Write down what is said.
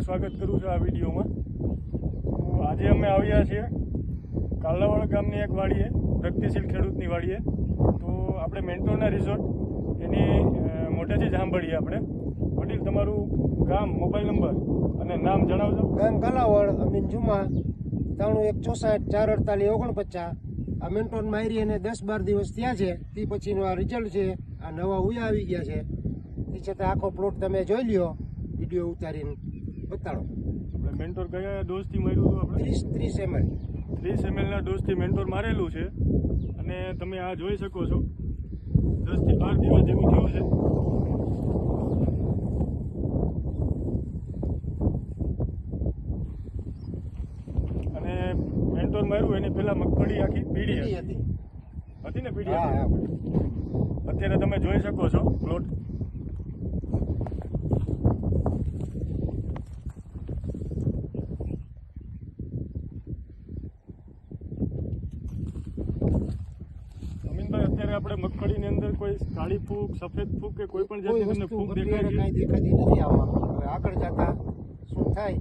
સ્વાગત કરું છું આ વિડીયોમાં। તો આજે અમે આવ્યા છીએ કાલાવાડ ગામની એક વાડીએ, પ્રગતિશીલ ખેડૂતની વાડીએ। તો આપણે મેન્ટોરના રિઝોર્ટ એની મોટેથી જ સાંભળીએ આપણે। વડીલ, તમારું ગામ, મોબાઈલ નંબર અને નામ જણાવજો। ગામ કાલાવાડ, અમીન જુમા, 9164 448 49। આ મેન્ટોન મારી અને 10-12 દિવસ થયા છે, તે પછીનું આ રિઝલ્ટ છે। આ નવા ઉયા આવી ગયા છે, એ છતાં આખો પ્લોટ તમે જોઈ લ્યો, વિડીયો ઉતારીને બતાડો। આપણે મેન્ટોર કયા ડોઝથી માર્યું હતું? આપણે 30 ml 30 ml ના ડોઝથી મેન્ટોર મારેલું છે અને તમે આ જોઈ શકો છો 10 થી 12 દિવસ જેવું થયું છે। અને મેન્ટોર માર્યું એની પહેલા મગફળી આખી પીળી હતી ને? પીળી હા, અત્યારે તમે જોઈ શકો છો પ્લોટ। અત્યારે આપણે મગફળીની અંદર કોઈ કાળી ફૂગ, સફેદ ફૂગ કે કોઈ પણ જાતની તમને ફૂગ દેખાય છે? કાંઈ દેખાતી નથી આમાં। હવે આગળ જતા શું થાય